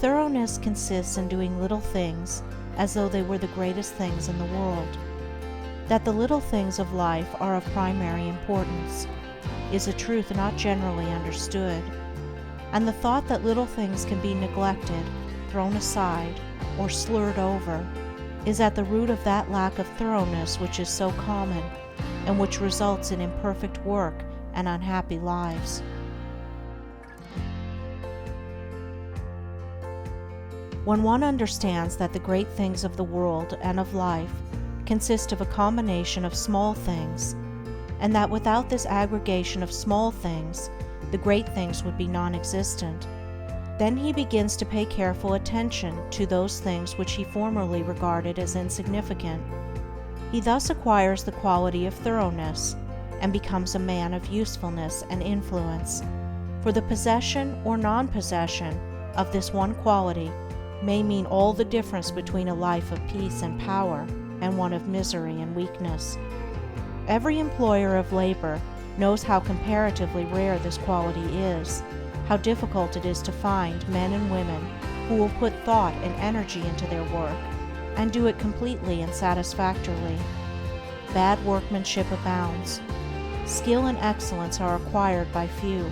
Thoroughness consists in doing little things as though they were the greatest things in the world. That the little things of life are of primary importance is a truth not generally understood, and the thought that little things can be neglected, thrown aside, or slurred over is at the root of that lack of thoroughness which is so common and which results in imperfect work and unhappy lives. When one understands that the great things of the world and of life consist of a combination of small things, and that without this aggregation of small things, the great things would be non-existent, then he begins to pay careful attention to those things which he formerly regarded as insignificant. He thus acquires the quality of thoroughness and becomes a man of usefulness and influence, for the possession or non-possession of this one quality may mean all the difference between a life of peace and power and one of misery and weakness. Every employer of labor knows how comparatively rare this quality is, how difficult it is to find men and women who will put thought and energy into their work and do it completely and satisfactorily. Bad workmanship abounds. Skill and excellence are acquired by few.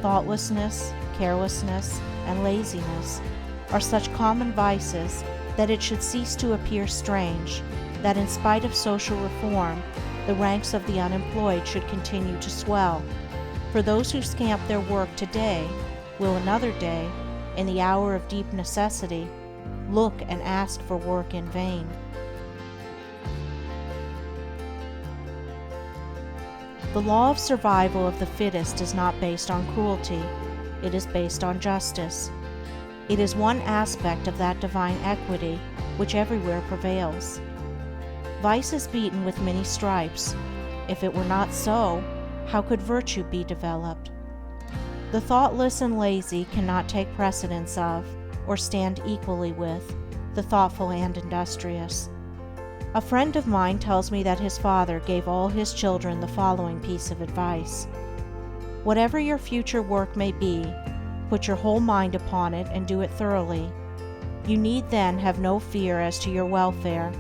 Thoughtlessness, carelessness, and laziness are such common vices that it should cease to appear strange that in spite of social reform, the ranks of the unemployed should continue to swell, for those who scamp their work today will another day, in the hour of deep necessity, look and ask for work in vain. The law of survival of the fittest is not based on cruelty, it is based on justice. It is one aspect of that divine equity which everywhere prevails. Vice is beaten with many stripes. If it were not so, how could virtue be developed? The thoughtless and lazy cannot take precedence of, or stand equally with, the thoughtful and industrious. A friend of mine tells me that his father gave all his children the following piece of advice: whatever your future work may be, put your whole mind upon it and do it thoroughly. You need then have no fear as to your welfare,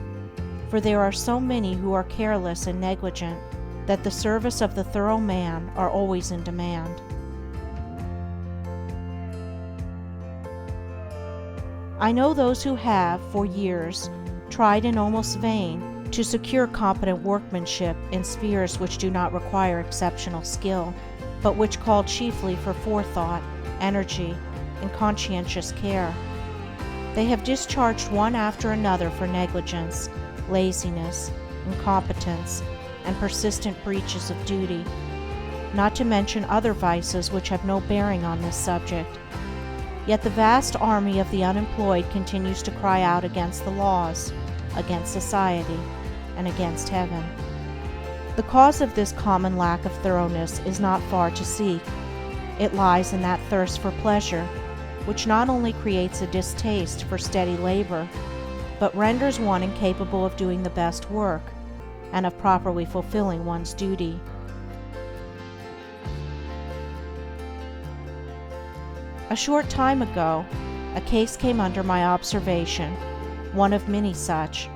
for there are so many who are careless and negligent that the service of the thorough man are always in demand. I know those who have, for years, tried in almost vain to secure competent workmanship in spheres which do not require exceptional skill, but which call chiefly for forethought, energy, and conscientious care. They have discharged one after another for negligence, laziness, incompetence, and persistent breaches of duty, not to mention other vices which have no bearing on this subject. Yet the vast army of the unemployed continues to cry out against the laws, against society, and against heaven. The cause of this common lack of thoroughness is not far to seek. It lies in that thirst for pleasure, which not only creates a distaste for steady labor, but renders one incapable of doing the best work, and of properly fulfilling one's duty. A short time ago, a case came under my observation, one of many such,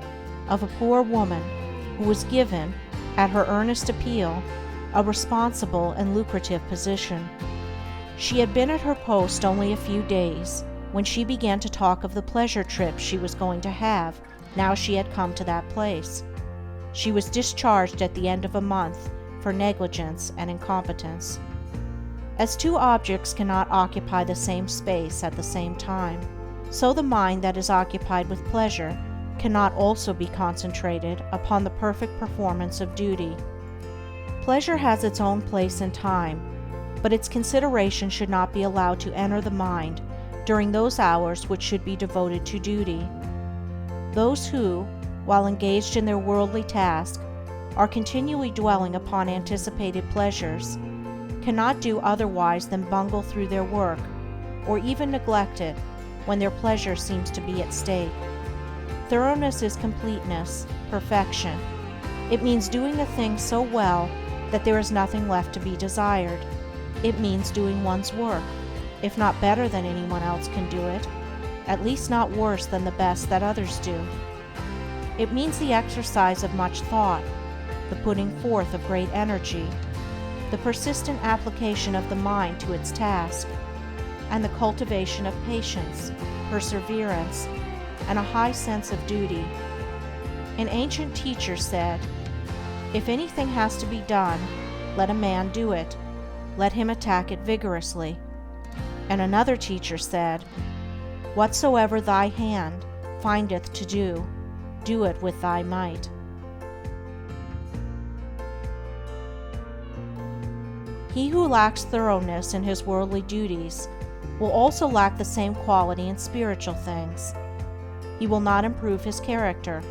of a poor woman who was given, at her earnest appeal, a responsible and lucrative position. She had been at her post only a few days when she began to talk of the pleasure trip she was going to have now she had come to that place. She was discharged at the end of a month for negligence and incompetence. As two objects cannot occupy the same space at the same time, so the mind that is occupied with pleasure cannot also be concentrated upon the perfect performance of duty. Pleasure has its own place and time, but its consideration should not be allowed to enter the mind during those hours which should be devoted to duty. Those who, while engaged in their worldly task, are continually dwelling upon anticipated pleasures, cannot do otherwise than bungle through their work, or even neglect it when their pleasure seems to be at stake. Thoroughness is completeness, perfection. It means doing a thing so well that there is nothing left to be desired. It means doing one's work, if not better than anyone else can do it, at least not worse than the best that others do. It means the exercise of much thought, the putting forth of great energy, the persistent application of the mind to its task, and the cultivation of patience, perseverance, and a high sense of duty. An ancient teacher said, "If anything has to be done, let a man do it. Let him attack it vigorously." And another teacher said, "Whatsoever thy hand findeth to do, do it with thy might." He who lacks thoroughness in his worldly duties will also lack the same quality in spiritual things. He will not improve his character.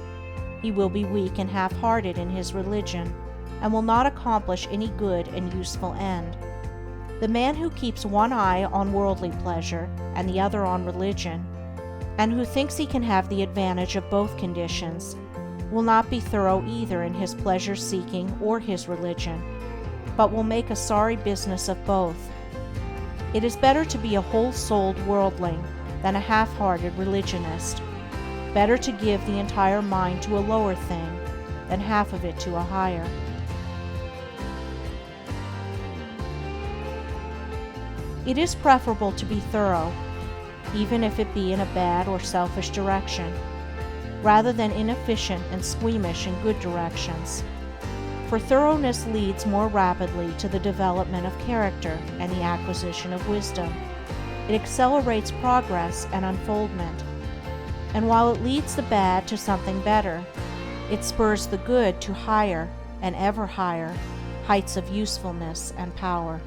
He will be weak and half-hearted in his religion, and will not accomplish any good and useful end. The man who keeps one eye on worldly pleasure and the other on religion, and who thinks he can have the advantage of both conditions, will not be thorough either in his pleasure-seeking or his religion, but will make a sorry business of both. It is better to be a whole-souled worldling than a half-hearted religionist. Better to give the entire mind to a lower thing than half of it to a higher. It is preferable to be thorough, even if it be in a bad or selfish direction, rather than inefficient and squeamish in good directions. For thoroughness leads more rapidly to the development of character and the acquisition of wisdom. It accelerates progress and unfoldment. And while it leads the bad to something better, it spurs the good to higher and ever higher heights of usefulness and power.